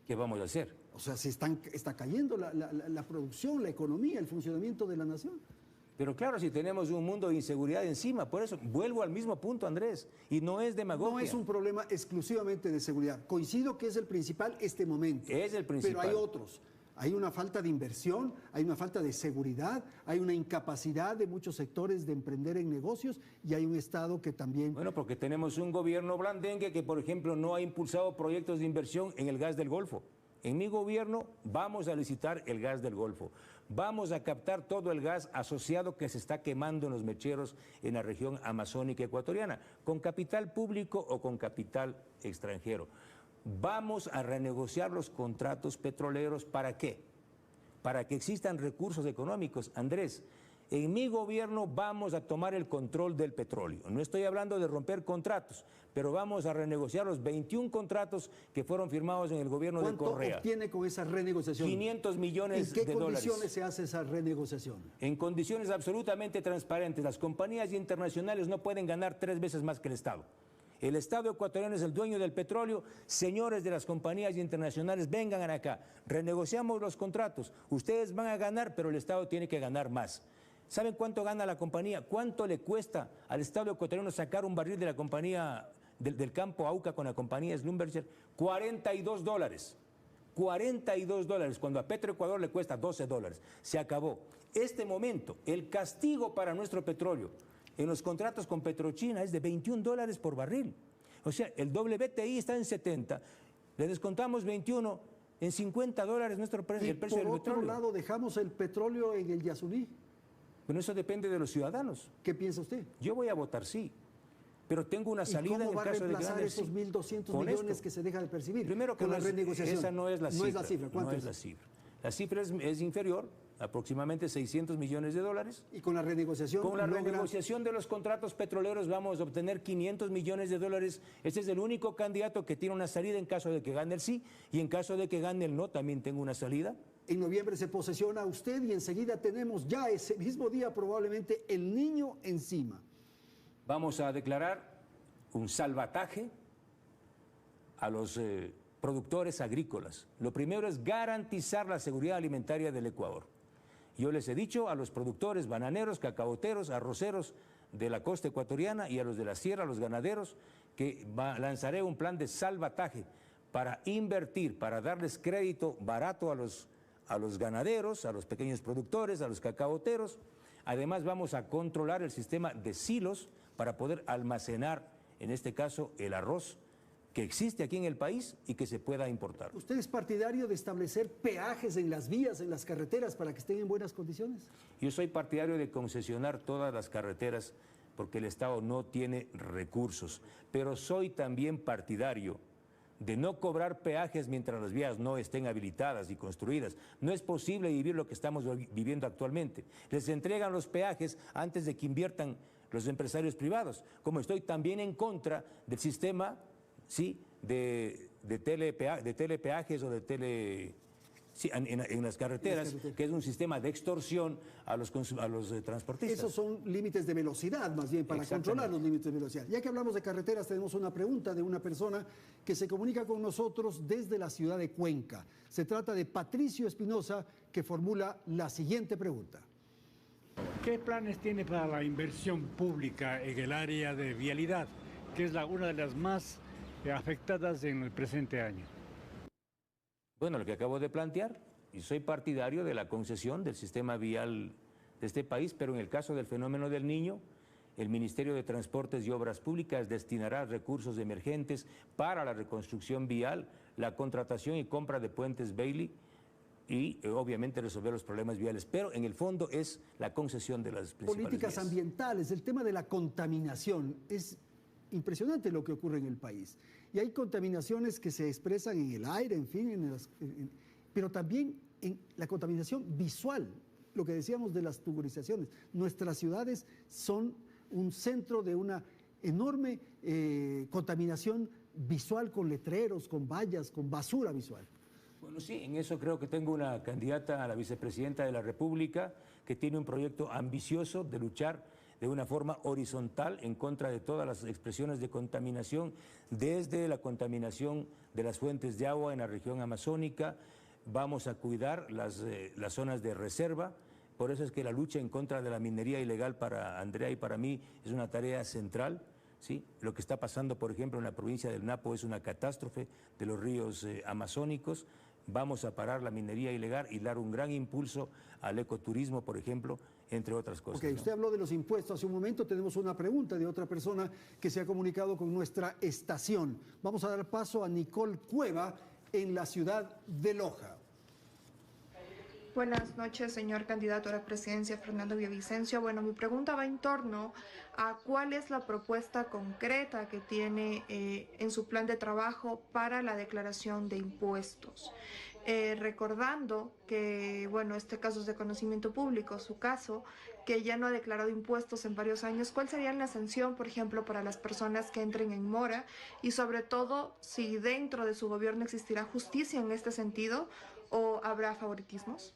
¿Qué vamos a hacer? O sea, está cayendo la producción, la economía, el funcionamiento de la nación. Pero claro, si tenemos un mundo de inseguridad encima, por eso vuelvo al mismo punto, Andrés, y no es demagogia. No es un problema exclusivamente de seguridad. Coincido que es el principal este momento. Es el principal. Pero hay otros. Hay una falta de inversión, hay una falta de seguridad, hay una incapacidad de muchos sectores de emprender en negocios y hay un Estado que también... Bueno, porque tenemos un gobierno blandengue que, por ejemplo, no ha impulsado proyectos de inversión en el gas del Golfo. En mi gobierno vamos a licitar el gas del Golfo. Vamos a captar todo el gas asociado que se está quemando en los mecheros en la región amazónica ecuatoriana, con capital público o con capital extranjero. Vamos a renegociar los contratos petroleros. ¿Para qué? Para que existan recursos económicos. Andrés, en mi gobierno vamos a tomar el control del petróleo. No estoy hablando de romper contratos, pero vamos a renegociar los 21 contratos que fueron firmados en el gobierno de Correa. ¿Cuánto obtiene con esa renegociación? 500 millones de dólares. ¿En qué condiciones se hace esa renegociación? En condiciones absolutamente transparentes. Las compañías internacionales no pueden ganar 3 veces más que el Estado. El Estado ecuatoriano es el dueño del petróleo. Señores de las compañías internacionales, vengan acá, renegociamos los contratos. Ustedes van a ganar, pero el Estado tiene que ganar más. ¿Saben cuánto gana la compañía? ¿Cuánto le cuesta al Estado ecuatoriano sacar un barril de la compañía del campo Auca con la compañía Schlumberger? $42. $42, cuando a Petroecuador le cuesta $12. Se acabó. Este momento, el castigo para nuestro petróleo en los contratos con Petrochina es de $21 por barril. O sea, el WTI está en 70, le descontamos 21, en $50 nuestro precio, el precio del petróleo. Por otro lado, dejamos el petróleo en el Yasuní. Bueno, eso depende de los ciudadanos. ¿Qué piensa usted? Yo voy a votar sí, pero tengo una salida en el caso de que gane esos 1.200 millones que se deja de percibir? Primero que con la renegociación. Esa no es la cifra. No es la cifra. ¿Cuánto es? La cifra. La cifra es inferior, aproximadamente $600 millones. ¿Y con la renegociación? Con la renegociación de los contratos petroleros vamos a obtener $500 millones. Este es el único candidato que tiene una salida en caso de que gane el sí, y en caso de que gane el no también tengo una salida. En noviembre se posesiona usted y enseguida tenemos ya ese mismo día probablemente el niño encima. Vamos a declarar un salvataje a los productores agrícolas. Lo primero es garantizar la seguridad alimentaria del Ecuador. Yo les he dicho a los productores bananeros, cacaoteros, arroceros de la costa ecuatoriana y a los de la sierra, a los ganaderos, que lanzaré un plan de salvataje para invertir, para darles crédito barato a los ganaderos, a los pequeños productores, a los cacaoteros. Además vamos a controlar el sistema de silos para poder almacenar, en este caso, el arroz que existe aquí en el país y que se pueda importar. ¿Usted es partidario de establecer peajes en las vías, en las carreteras, para que estén en buenas condiciones? Yo soy partidario de concesionar todas las carreteras porque el Estado no tiene recursos, pero soy también partidario de no cobrar peajes mientras las vías no estén habilitadas y construidas. No es posible vivir lo que estamos viviendo actualmente. Les entregan los peajes antes de que inviertan los empresarios privados, como estoy también en contra del sistema, ¿sí?, de telepeajes o de en las carreteras, que es un sistema de extorsión a los transportistas. Esos son límites de velocidad, más bien, para controlar los límites de velocidad. Ya que hablamos de carreteras, tenemos una pregunta de una persona que se comunica con nosotros desde la ciudad de Cuenca. Se trata de Patricio Espinosa, que formula la siguiente pregunta. ¿Qué planes tiene para la inversión pública en el área de vialidad, que es una de las más afectadas en el presente año? Bueno, lo que acabo de plantear, y soy partidario de la concesión del sistema vial de este país, pero en el caso del fenómeno del Niño, el Ministerio de Transportes y Obras Públicas destinará recursos emergentes para la reconstrucción vial, la contratación y compra de puentes Bailey y obviamente resolver los problemas viales, pero en el fondo es la concesión de las principales políticas vías. Ambientales, el tema de la contaminación, es impresionante lo que ocurre en el país. Y hay contaminaciones que se expresan en el aire, en fin, pero también en la contaminación visual, lo que decíamos de las tuburizaciones. Nuestras ciudades son un centro de una enorme contaminación visual con letreros, con vallas, con basura visual. Bueno, sí, en eso creo que tengo una candidata a la vicepresidenta de la República que tiene un proyecto ambicioso de luchar de una forma horizontal en contra de todas las expresiones de contaminación, desde la contaminación de las fuentes de agua en la región amazónica. Vamos a cuidar las zonas de reserva. Por eso es que la lucha en contra de la minería ilegal para Andrea y para mí es una tarea central, ¿sí? Lo que está pasando, por ejemplo, en la provincia del Napo es una catástrofe de los ríos amazónicos. Vamos a parar la minería ilegal y dar un gran impulso al ecoturismo, por ejemplo, entre otras cosas. Ok, usted habló de los impuestos hace un momento. Tenemos una pregunta de otra persona que se ha comunicado con nuestra estación. Vamos a dar paso a Nicole Cueva en la ciudad de Loja. Buenas noches, señor candidato a la presidencia, Fernando Villavicencio. Bueno, mi pregunta va en torno a cuál es la propuesta concreta que tiene en su plan de trabajo para la declaración de impuestos. Recordando que, bueno, este caso es de conocimiento público, su caso, que ya no ha declarado impuestos en varios años, ¿cuál sería la sanción, por ejemplo, para las personas que entren en mora? Y sobre todo, si dentro de su gobierno existirá justicia en este sentido o habrá favoritismos.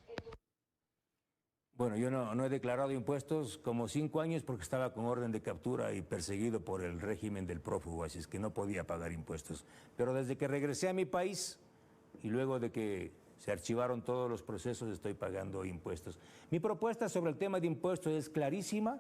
Bueno, yo no he declarado impuestos como 5 años porque estaba con orden de captura y perseguido por el régimen del prófugo, así es que no podía pagar impuestos. Pero desde que regresé a mi país y luego de que se archivaron todos los procesos, estoy pagando impuestos. Mi propuesta sobre el tema de impuestos es clarísima,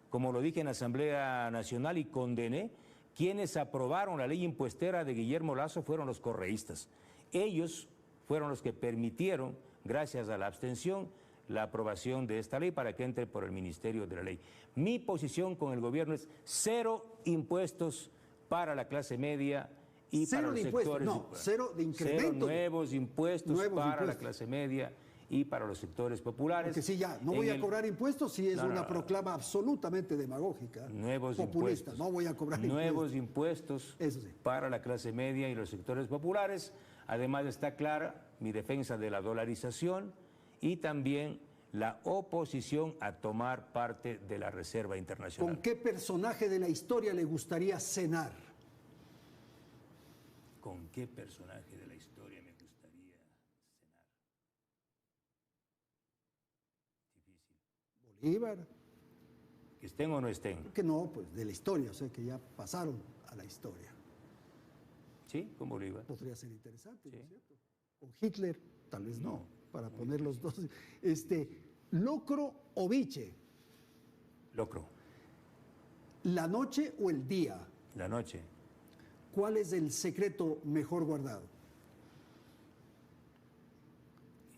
como lo dije en la Asamblea Nacional y condené. Quienes aprobaron la ley impuestera de Guillermo Lasso fueron los correístas. Ellos fueron los que permitieron, gracias a la abstención, la aprobación de esta ley para que entre por el Ministerio de la Ley. Mi posición con el gobierno es 0 impuestos para la clase media y para los sectores. No, 0 de incremento. 0 nuevos impuestos para la clase media y para los sectores populares. Porque sí, ya, no voy a cobrar impuestos si es una proclama absolutamente demagógica. Nuevos populista, impuestos. No voy a cobrar nuevos impuestos para la clase media y los sectores populares. Además está clara mi defensa de la dolarización y también la oposición a tomar parte de la Reserva Internacional. ¿Con qué personaje de la historia le gustaría cenar? ¿Con qué personaje de la historia me gustaría cenar? Difícil. Bolívar. ¿Que estén o no estén? Que no, pues de la historia, o sea, que ya pasaron a la historia. Sí, con Bolívar. Podría ser interesante, sí. ¿No es cierto? Con Hitler, tal vez no, para poner los dos. ¿Locro o biche? Locro. ¿La noche o el día? La noche. ¿Cuál es el secreto mejor guardado?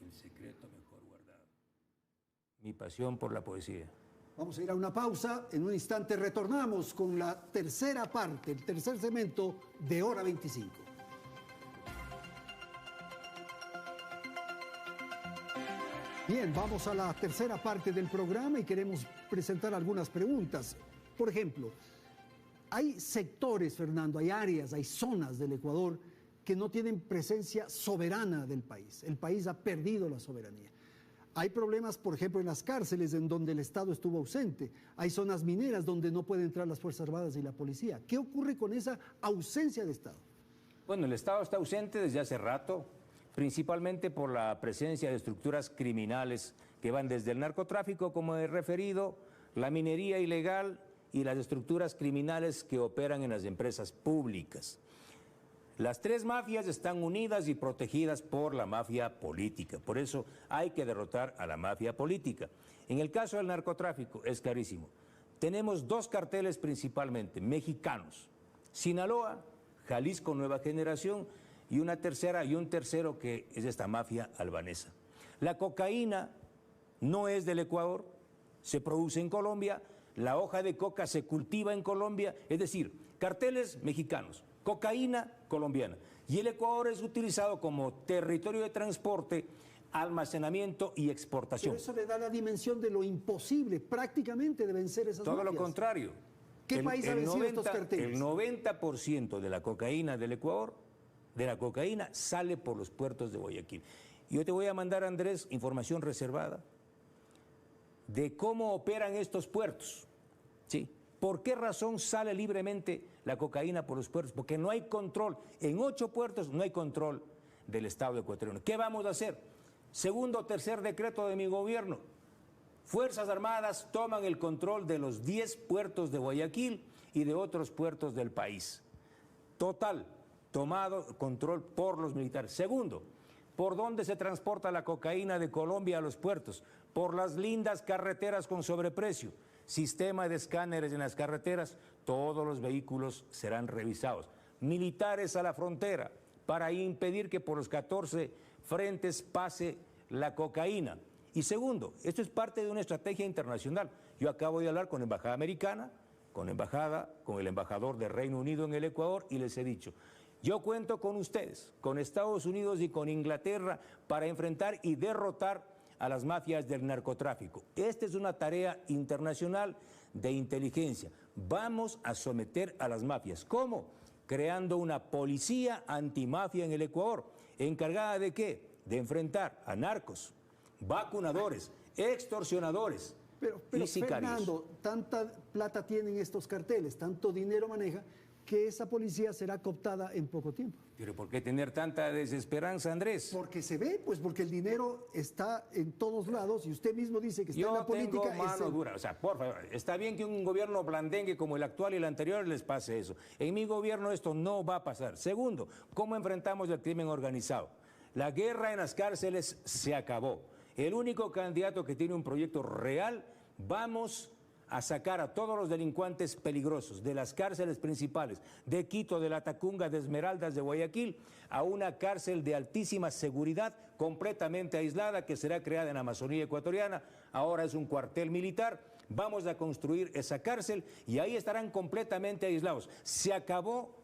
El secreto mejor guardado. Mi pasión por la poesía. Vamos a ir a una pausa. En un instante retornamos con la tercera parte, el tercer segmento de Hora 25. Bien, vamos a la tercera parte del programa y queremos presentar algunas preguntas. Por ejemplo, hay sectores, Fernando, hay áreas, hay zonas del Ecuador que no tienen presencia soberana del país. El país ha perdido la soberanía. Hay problemas, por ejemplo, en las cárceles en donde el Estado estuvo ausente. Hay zonas mineras donde no pueden entrar las Fuerzas Armadas y la policía. ¿Qué ocurre con esa ausencia de Estado? Bueno, el Estado está ausente desde hace rato, principalmente por la presencia de estructuras criminales que van desde el narcotráfico, como he referido, la minería ilegal y las estructuras criminales que operan en las empresas públicas. Las 3 mafias están unidas y protegidas por la mafia política. Por eso hay que derrotar a la mafia política. En el caso del narcotráfico es clarísimo. Tenemos 2 carteles principalmente, mexicanos. Sinaloa, Jalisco Nueva Generación y un tercero que es esta mafia albanesa. La cocaína no es del Ecuador, se produce en Colombia, la hoja de coca se cultiva en Colombia, es decir, carteles mexicanos. Cocaína colombiana. Y el Ecuador es utilizado como territorio de transporte, almacenamiento y exportación. Pero eso le da la dimensión de lo imposible prácticamente de vencer esas mafias. Todo lo contrario. ¿Qué país ha vencido estos carteles? El 90% de la cocaína del Ecuador, de la cocaína, sale por los puertos de Guayaquil. Yo te voy a mandar, Andrés, información reservada de cómo operan estos puertos. ¿Sí? ¿Por qué razón sale libremente la cocaína por los puertos? Porque no hay control. En 8 puertos no hay control del Estado ecuatoriano. ¿Qué vamos a hacer? Segundo o tercer decreto de mi gobierno. Fuerzas Armadas toman el control de los 10 puertos de Guayaquil y de otros puertos del país. Total, tomado control por los militares. Segundo, ¿por dónde se transporta la cocaína de Colombia a los puertos? Por las lindas carreteras con sobreprecio. Sistema de escáneres en las carreteras, todos los vehículos serán revisados. Militares a la frontera para impedir que por los 14 frentes pase la cocaína. Y segundo, esto es parte de una estrategia internacional. Yo acabo de hablar con la Embajada Americana, con el embajador de Reino Unido en el Ecuador y les he dicho, yo cuento con ustedes, con Estados Unidos y con Inglaterra para enfrentar y derrotar a las mafias del narcotráfico. Esta es una tarea internacional de inteligencia. Vamos a someter a las mafias. ¿Cómo? Creando una policía antimafia en el Ecuador. ¿Encargada de qué? De enfrentar a narcos, vacunadores, extorsionadores y sicarios. Fernando, tanta plata tienen estos carteles, tanto dinero maneja, que esa policía será cooptada en poco tiempo. ¿Pero por qué tener tanta desesperanza, Andrés? Porque se ve, pues porque el dinero está en todos lados y usted mismo dice que está en la política. Yo tengo mano dura, o sea, por favor, está bien que un gobierno blandengue como el actual y el anterior les pase eso. En mi gobierno esto no va a pasar. Segundo, ¿cómo enfrentamos el crimen organizado? La guerra en las cárceles se acabó. El único candidato que tiene un proyecto real, vamos a sacar a todos los delincuentes peligrosos de las cárceles principales de Quito, de La Tacunga, de Esmeraldas, de Guayaquil, a una cárcel de altísima seguridad, completamente aislada, que será creada en la Amazonía ecuatoriana. Ahora es un cuartel militar. Vamos a construir esa cárcel y ahí estarán completamente aislados. Se acabó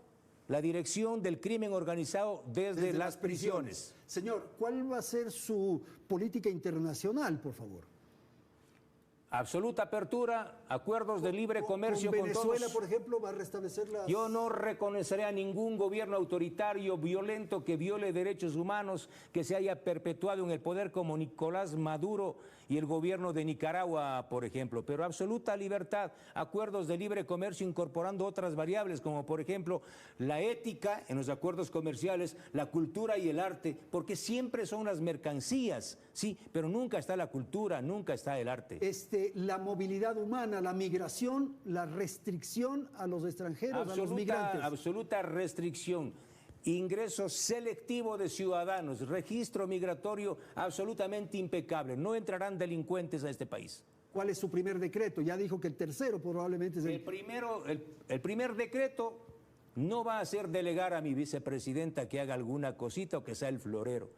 la dirección del crimen organizado desde las prisiones. Señor, ¿cuál va a ser su política internacional, por favor? Absoluta apertura, acuerdos de libre comercio con con Venezuela, todos. por ejemplo, va a restablecer las... Yo no reconoceré a ningún gobierno autoritario, violento, que viole derechos humanos, que se haya perpetuado en el poder como Nicolás Maduro y el gobierno de Nicaragua, por ejemplo. Pero absoluta libertad, acuerdos de libre comercio incorporando otras variables, como por ejemplo la ética en los acuerdos comerciales, la cultura y el arte, porque siempre son las mercancías, sí, pero nunca está la cultura, nunca está el arte. La movilidad humana, la migración, la restricción a los extranjeros, a los migrantes. Absoluta restricción. Ingreso selectivo de ciudadanos, registro migratorio absolutamente impecable. No entrarán delincuentes a este país. ¿Cuál es su primer decreto? Ya dijo que el tercero probablemente es el primer decreto no va a ser delegar a mi vicepresidenta que haga alguna cosita o que sea el florero.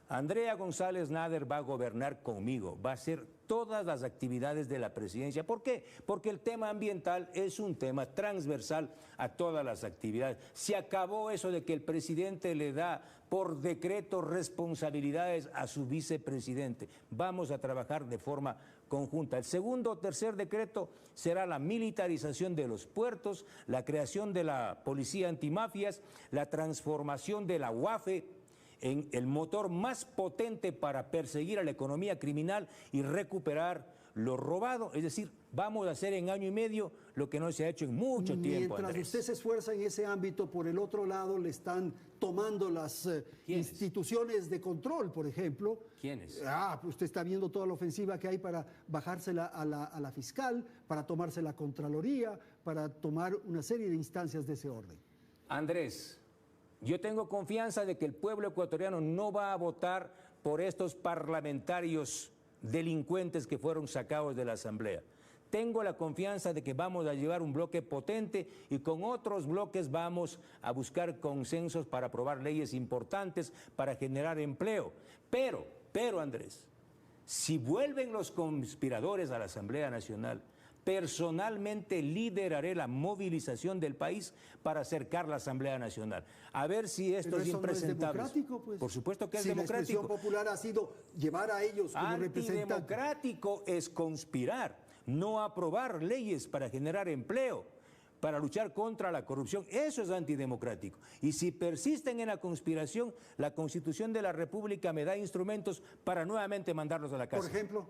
Andrea González Nader va a gobernar conmigo, va a hacer todas las actividades de la presidencia. ¿Por qué? Porque el tema ambiental es un tema transversal a todas las actividades. Se acabó eso de que el presidente le da por decreto responsabilidades a su vicepresidente. Vamos a trabajar de forma conjunta. El segundo o tercer decreto será la militarización de los puertos, la creación de la policía antimafias, la transformación de la UAFE en el motor más potente para perseguir a la economía criminal y recuperar lo robado. Es decir, vamos a hacer en año y medio lo que no se ha hecho en mucho tiempo, Mientras Andrés. usted se esfuerza en ese ámbito, por el otro lado le están tomando las instituciones de control, por ejemplo. ¿Quiénes? Pues usted está viendo toda la ofensiva que hay para bajársela a la fiscal, para tomarse la Contraloría, para tomar una serie de instancias de ese orden. Andrés, yo tengo confianza de que el pueblo ecuatoriano no va a votar por estos parlamentarios delincuentes que fueron sacados de la Asamblea. Tengo la confianza de que vamos a llevar un bloque potente y con otros bloques vamos a buscar consensos para aprobar leyes importantes para generar empleo. Pero Andrés, si vuelven los conspiradores a la Asamblea Nacional, personalmente lideraré la movilización del país para acercar la Asamblea Nacional. A ver si esto es impresentable. ¿No es democrático, pues? Por supuesto que es si democrático. La expresión popular ha sido llevar a ellos como representantes. Antidemocrático es conspirar, no aprobar leyes para generar empleo, para luchar contra la corrupción. Eso es antidemocrático. Y si persisten en la conspiración, la Constitución de la República me da instrumentos para nuevamente mandarlos a la casa. Por ejemplo,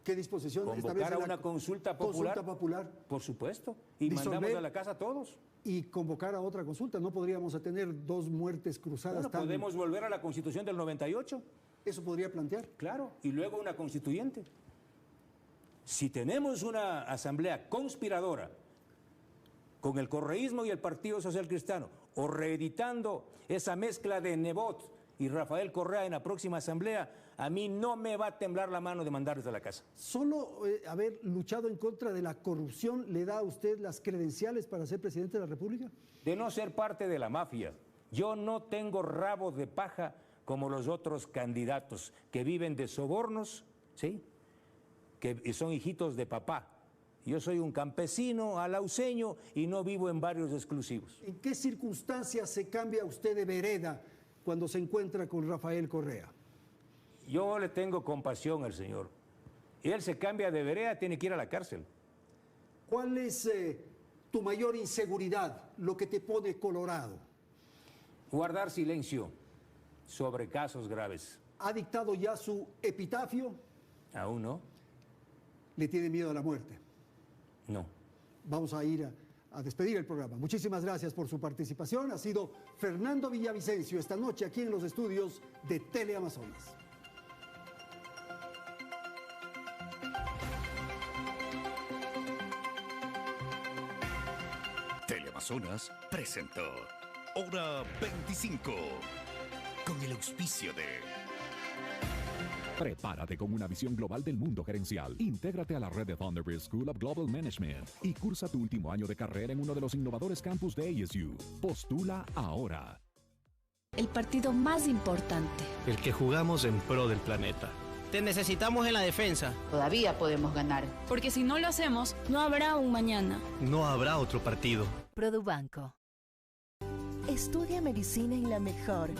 ¿qué disposición convocar a una consulta popular? Por supuesto. Y mandamos a la casa a todos. Y convocar a otra consulta. No podríamos tener dos muertes cruzadas. Bueno, podemos volver a la Constitución del 98. ¿Eso podría plantear? Claro. Y luego una constituyente. Si tenemos una asamblea conspiradora con el correísmo y el Partido Social Cristiano, o reeditando esa mezcla de Nebot y Rafael Correa en la próxima asamblea, a mí no me va a temblar la mano de mandarles a la casa. ¿Solo haber luchado en contra de la corrupción le da a usted las credenciales para ser presidente de la República? De no ser parte de la mafia. Yo no tengo rabo de paja como los otros candidatos que viven de sobornos, ¿sí? Que son hijitos de papá. Yo soy un campesino alauceño y no vivo en barrios exclusivos. ¿En qué circunstancias se cambia usted de vereda cuando se encuentra con Rafael Correa? Yo le tengo compasión al señor. Él se cambia de vereda, tiene que ir a la cárcel. ¿Cuál es tu mayor inseguridad, lo que te pone colorado? Guardar silencio sobre casos graves. ¿Ha dictado ya su epitafio? ¿Aún no? ¿Le tiene miedo a la muerte? No. Vamos a ir a despedir el programa. Muchísimas gracias por su participación. Ha sido Fernando Villavicencio esta noche aquí en los estudios de Teleamazonas. Teleamazonas presentó Hora 25 con el auspicio de... Prepárate con una visión global del mundo gerencial. Intégrate a la red de Thunderbird School of Global Management y cursa tu último año de carrera en uno de los innovadores campus de ASU. Postula ahora. El partido más importante. El que jugamos en pro del planeta. Te necesitamos en la defensa. Todavía podemos ganar. Porque si no lo hacemos, no habrá un mañana. No habrá otro partido. Produbanco. Estudia medicina en la mejor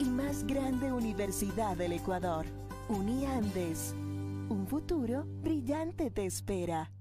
y más grande universidad del Ecuador. UniAndes. Un futuro brillante te espera.